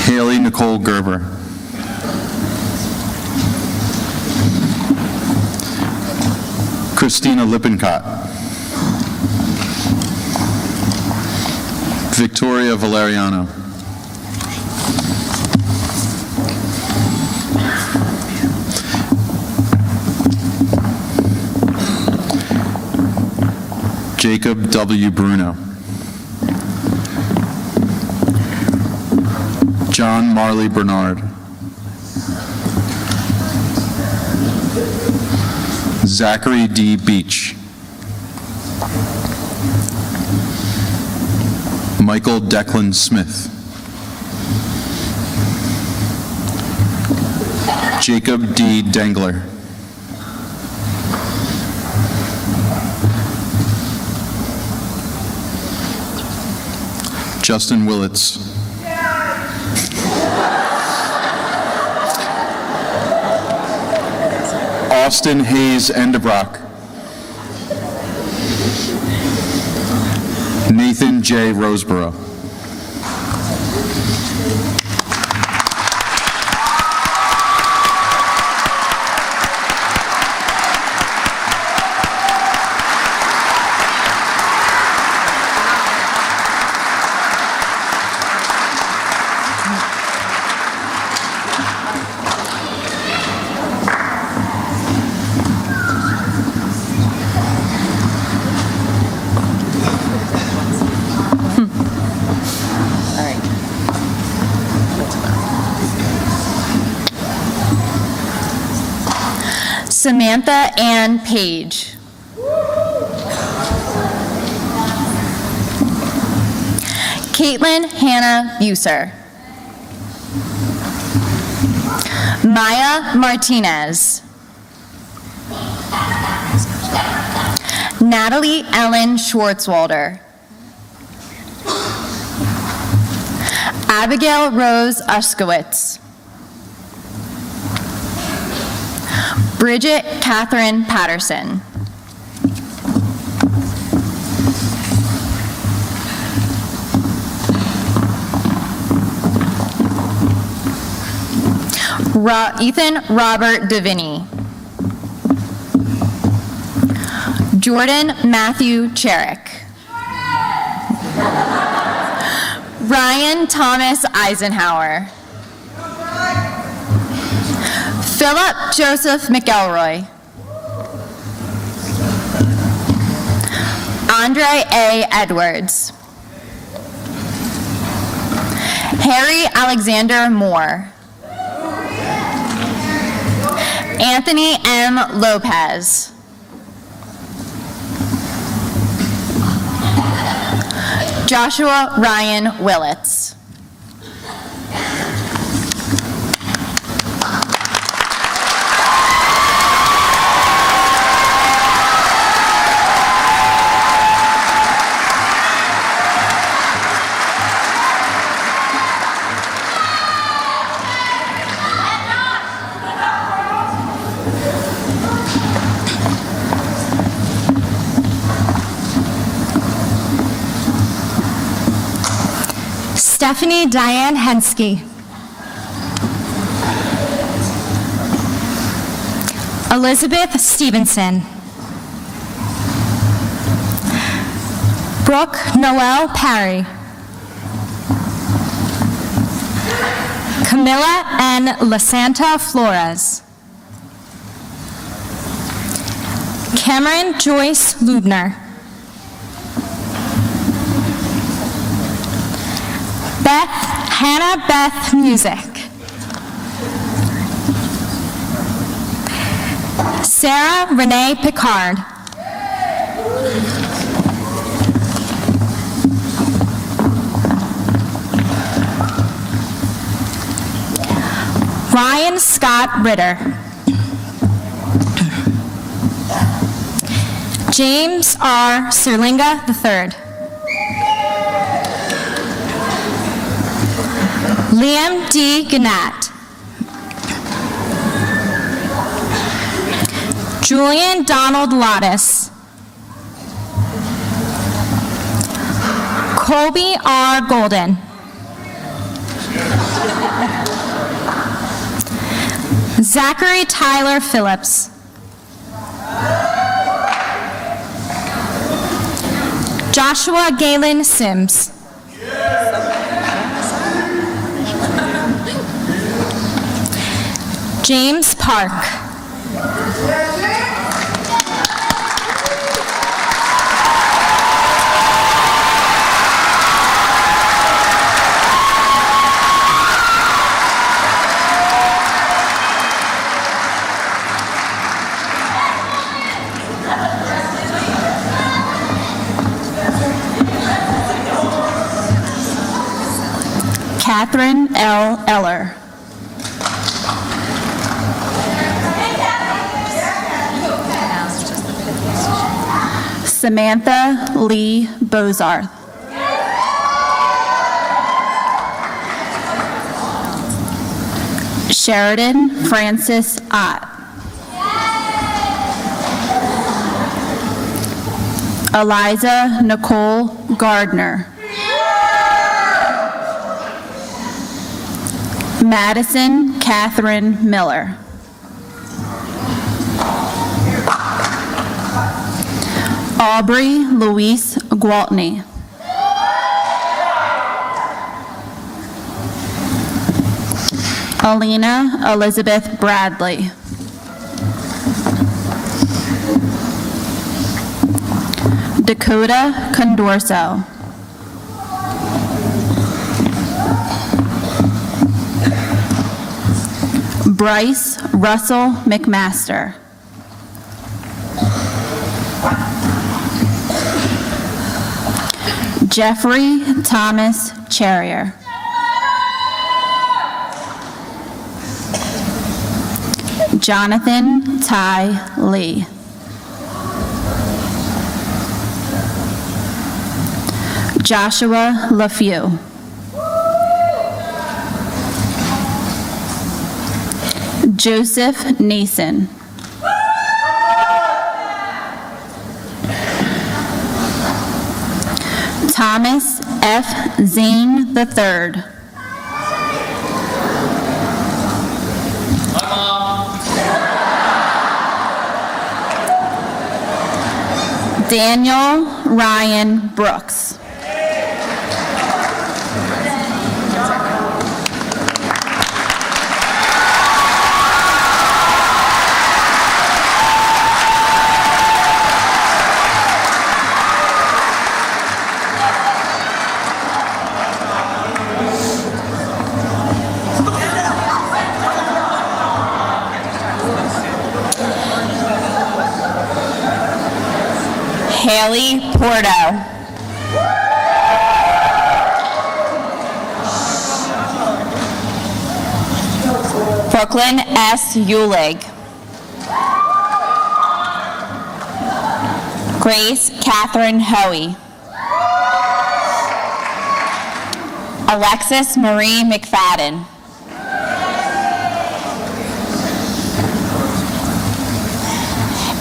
Haley Nicole Gerber. Christina Lippincott. Victoria Valeriano. Jacob W. Bruno. John Marley Bernard. Zachary D. Beach. Michael Declan Smith. Jacob D. Dengler. Justin Willits. Austin Hayes Endebrock. Nathan J. Roseborough. Samantha Ann Page. Caitlin Hannah Buser. Maya Martinez. Natalie Ellen Schwartzwalder. Abigail Rose Uskowitz. Bridget Catherine Patterson. Ethan Robert Deviney. Jordan Matthew Cherick. Ryan Thomas Eisenhower. Philip Joseph McElroy. Andre A. Edwards. Harry Alexander Moore. Anthony M. Lopez. Joshua Ryan Willits. Stephanie Diane Hensky. Elizabeth Stevenson. Brooke Noel Parry. Camilla N. Lasanta Flores. Cameron Joyce Lubner. Hannah Beth Music. Sarah Renee Picard. Ryan Scott Ritter. James R. Serlinga III. Liam D. Gannat. Julian Donald Lottis. Colby R. Golden. Zachary Tyler Phillips. Joshua Galen Sims. James Park. Catherine L. Eller. Samantha Lee Bozarth. Sheridan Francis Ott. Eliza Nicole Gardner. Madison Catherine Miller. Aubrey Louise Gwaltney. Alina Elizabeth Bradley. Dakota Condorso. Bryce Russell McMaster. Jeffrey Thomas Charrier. Jonathan Ty Lee. Joshua LaFew. Joseph Nason. Thomas F. Zane III. Daniel Ryan Brooks. Haley Porto. Brooklyn S. Eulig. Grace Catherine Hoey. Alexis Marie McFadden.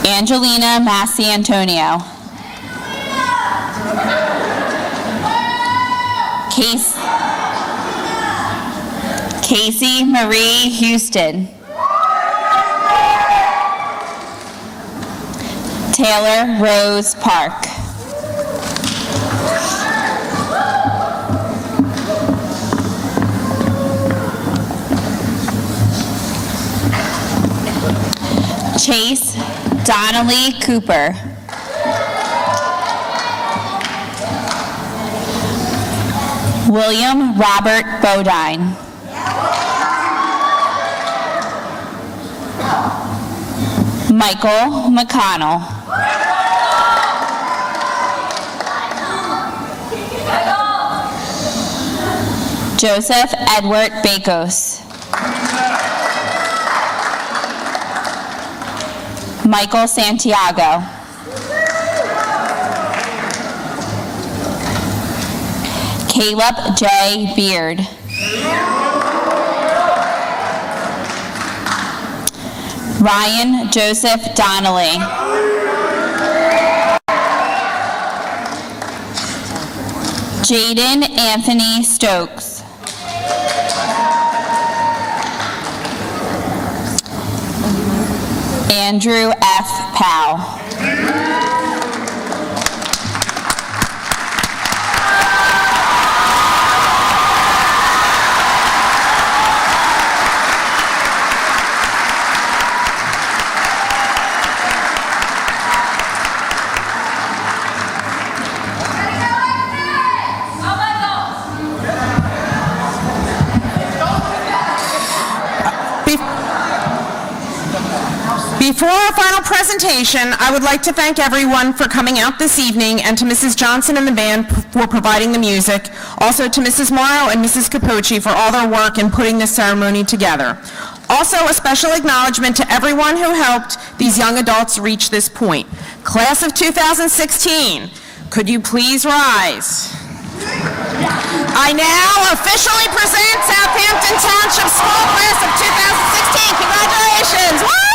Angelina Massi Antonio. Casey Marie Houston. Taylor Rose Park. Chase Donnelly Cooper. William Robert Bodine. Michael McConnell. Joseph Edward Bakos. Michael Santiago. Caleb J. Beard. Ryan Joseph Donnelly. Jaden Anthony Stokes. Andrew F. Powell. Before our final presentation, I would like to thank everyone for coming out this evening, and to Mrs. Johnson and the band for providing the music. Also to Mrs. Morrow and Mrs. Capocci for all their work in putting this ceremony together. Also, a special acknowledgement to everyone who helped these young adults reach this point. Class of 2016, could you please rise? I now officially present Southampton Township School Class of 2016. Congratulations! Woo!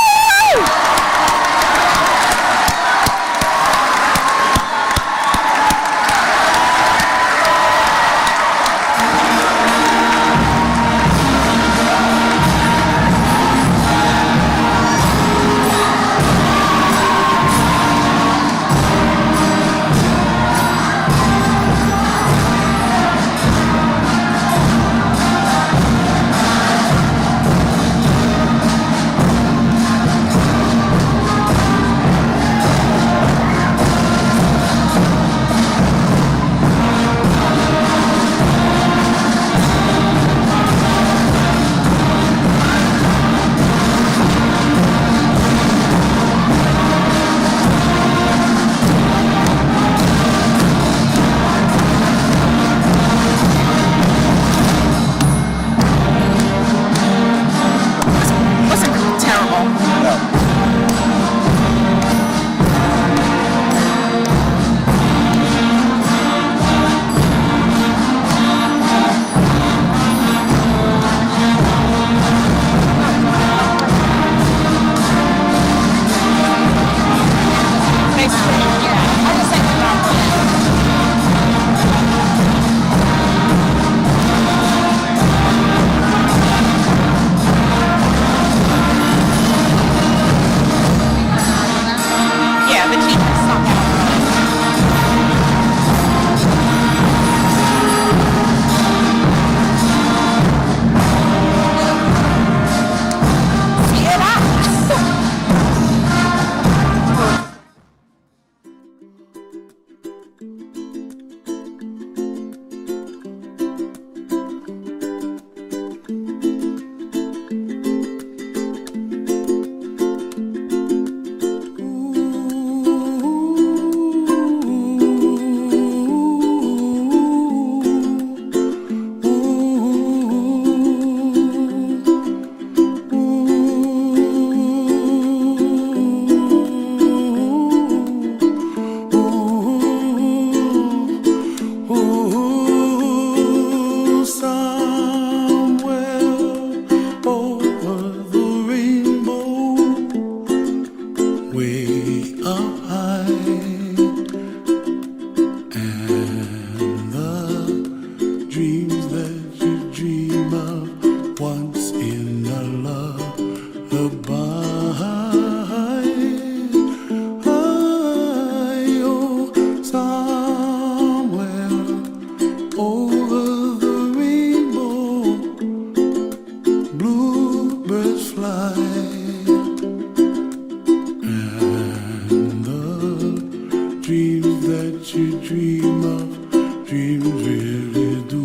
dreams really do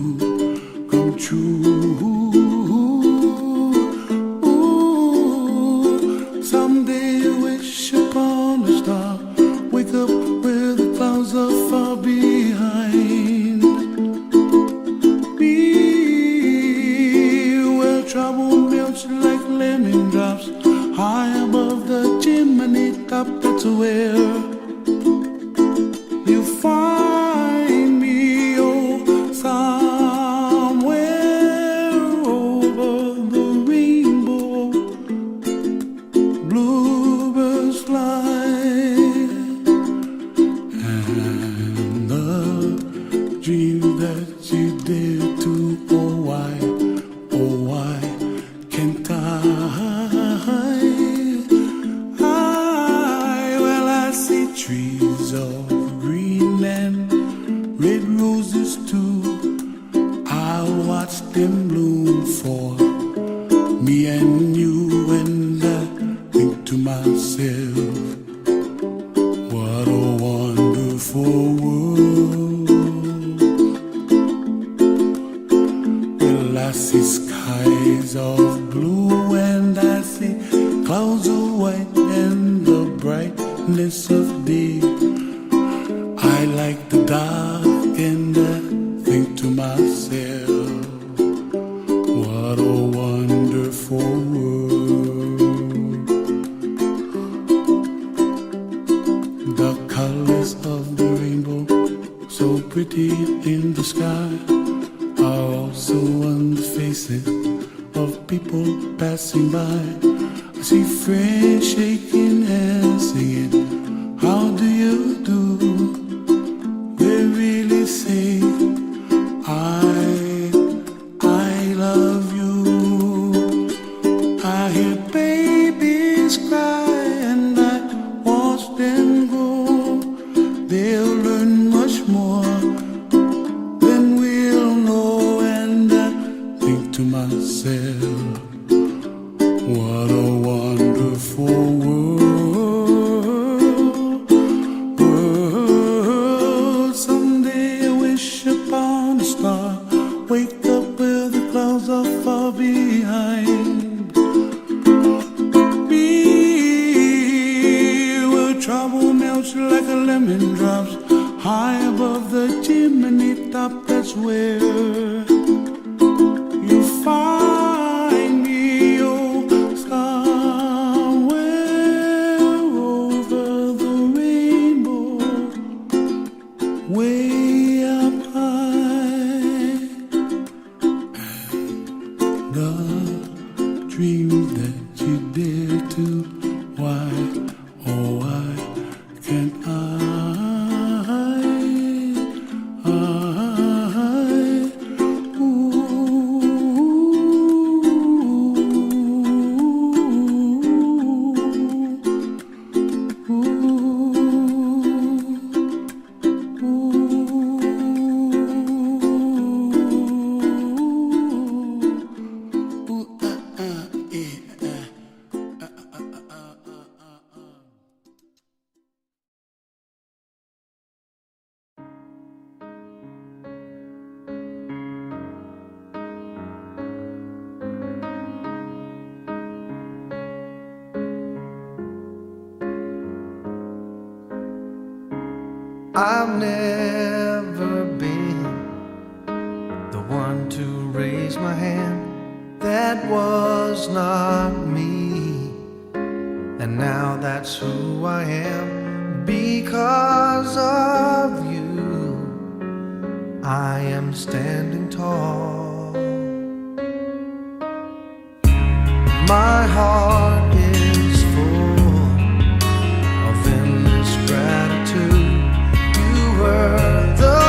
come true. Ooh, someday I wish upon a star, wake up where the clouds are far behind me, where trouble melts like lemon drops, high above the chimney top. That's where you find me, oh, somewhere over the rainbow. Bluebirds fly, and the dream that you dare to, oh why can't I? Well, I see trees of green and red roses too. I watch them bloom for me and you, and I think to myself, what a wonderful world. Well, I see skies of blue and I see clouds of white and the brightness of day. I like the dark and I think to myself, what a wonderful world. The colors of the rainbow, so pretty in the sky, are also on the faces of people passing by. I see friends shaking hands, singing, how do you do? They really say, I love you. I hear babies cry and I watch them go. They'll learn much more than we'll know, and I think to myself, what a wonderful world. Someday I wish upon a star, wake up where the clouds are far behind me, where trouble melts like a lemon drops, high above the chimney top. That's where you find me, oh, somewhere over the rainbow, way up high. And the dream that you dare to, why, oh why can't I? I've never been the one to raise my hand. That was not me. And now that's who I am. Because of you, I am standing tall. My heart is full of endless gratitude. You were the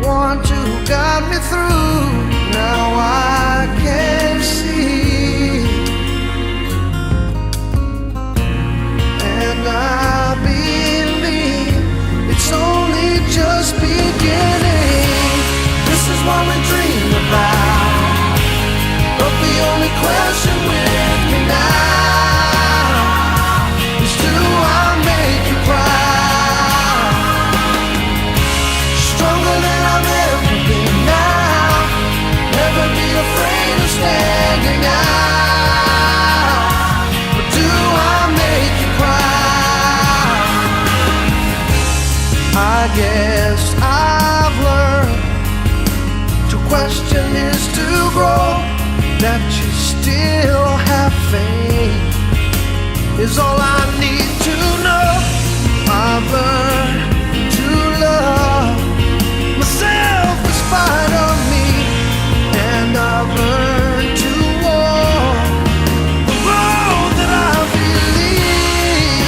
one to guide me through. Now I can see, and I believe it's only just beginning. The question is to grow, that you still have faith is all I need to know. I've learned to love myself in spite of me, and I've learned to walk the road that I believe.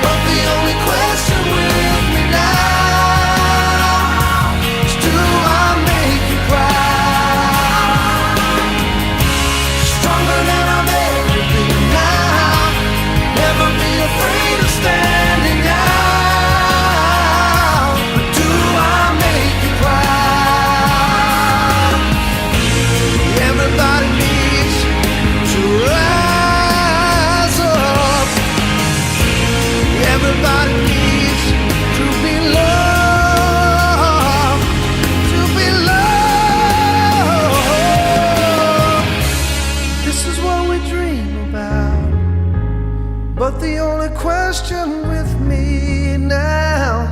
But the only question with me now is, do I make you proud? Stronger than I've ever been now. Never be afraid of standing out. But do I make you proud? Everybody needs to rise up. Everybody needs to be loved. To be loved. This is what we dream about. But the only question with me now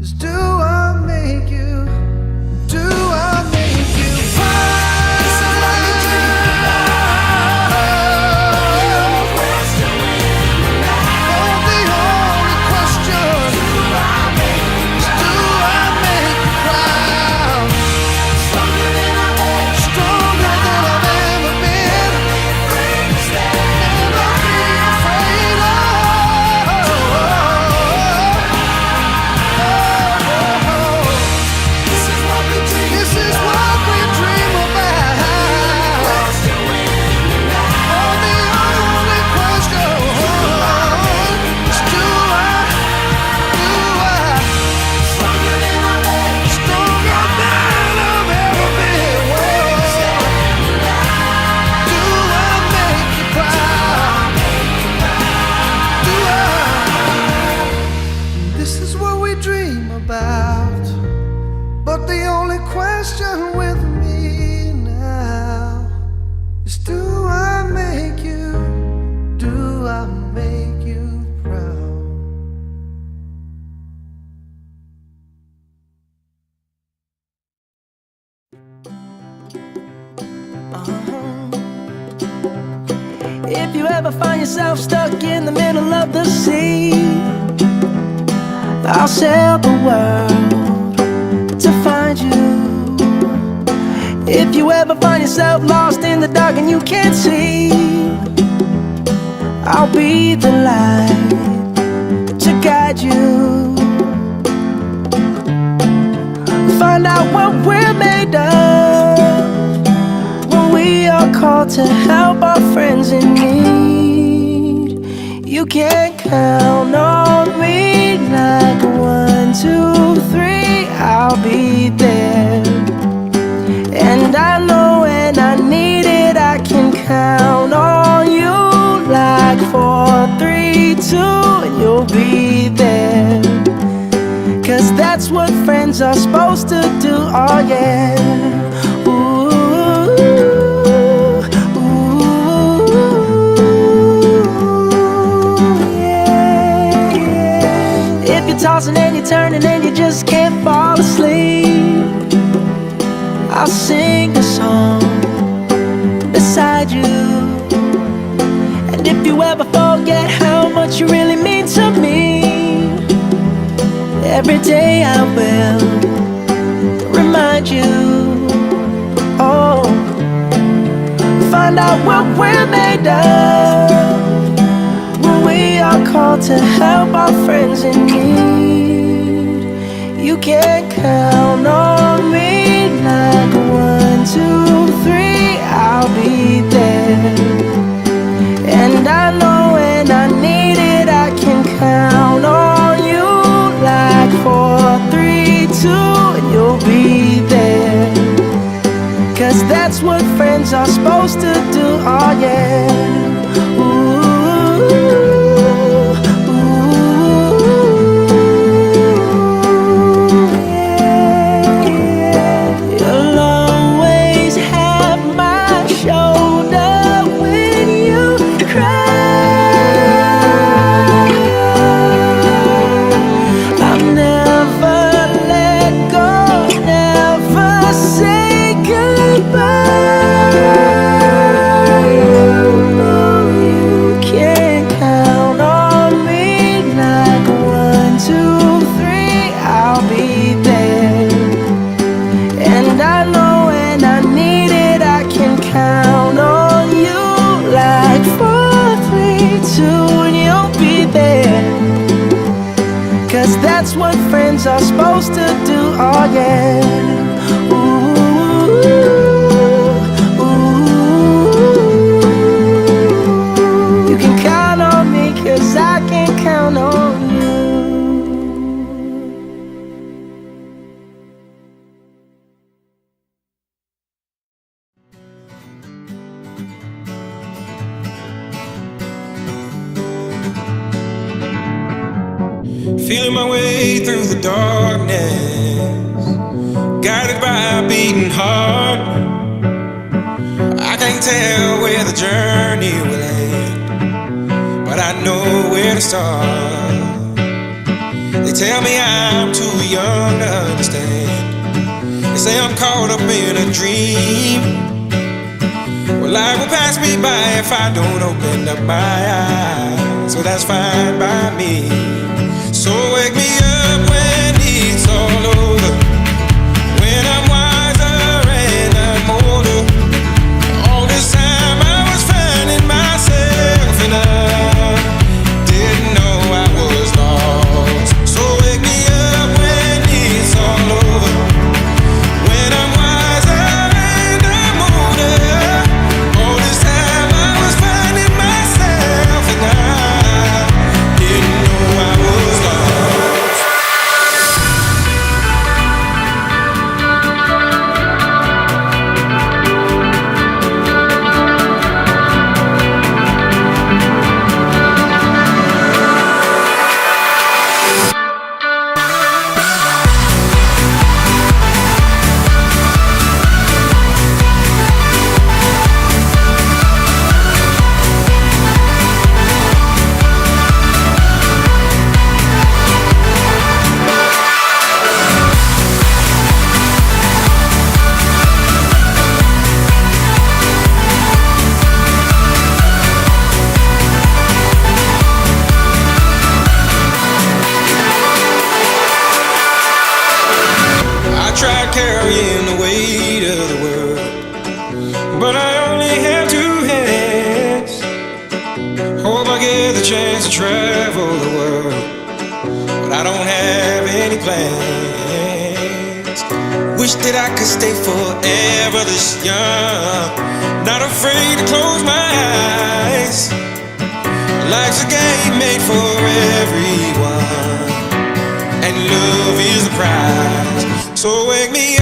is, do I make you? Do I make you proud? This is what we dream about. The only question with me now. Oh, the only question. Do I make you proud? Do I make you proud? Stronger than I've ever. Stronger than I've ever been. Never be afraid of. This is what we dream. This is what we dream about. Oh, the only question is, do I? Stronger than I've ever. Stronger than I've ever been. Do I make you proud? Do I? This is what we dream about. But the only question with me now is, do I make you? Do I make you proud? If you ever find yourself stuck in the middle of the sea, I'll sail the world to find you. If you ever find yourself lost in the dark and you can't see, I'll be the light to guide you. Find out what we're made of when we are called to help our friends in need. You can count on me like 1, 2, 3, I'll be there. And I know when I need it, I can count on you like 4, 3, 2, and you'll be there. 'Cause that's what friends are supposed to do, oh yeah. Ooh, yeah, yeah. If you're tossing and you're turning and you just can't fall asleep, I'll sing a song beside you. And if you ever forget how much you really mean to me, every day I will remind you. Oh, find out what we're made of when we are called to help our friends in need. You can count on me like 1, 2, 3, I'll be there. And I know when I need it, I can count on you like 4, 3, 2, and you'll be there. 'Cause that's what friends are supposed to do, oh yeah. Ooh, ooh, yeah. 'cause that's what friends are supposed to do. Oh yeah. Ooh, ooh. You can count on me 'cause I can count on you. Feeling my way through the darkness, guided by a beating heart. I can't tell where the journey will end, but I know where to start. They tell me I'm too young to understand. They say I'm caught up in a dream. Well, life will pass me by if I don't open up my eyes, so that's fine by me. So wake me up when it's all over, when I'm wiser and I'm older. All this time I was finding myself and I didn't know I was lost. So wake me up when it's all over, when I'm wiser and I'm older. All this time I was finding myself and I didn't know I was lost. Tried carrying the weight of the world, but I only have two hands. Hope I get the chance to travel the world, but I don't have any plans. Wish that I could stay forever this young, not afraid to close my eyes. Life's a game made for everyone, and love is the prize. So wake me up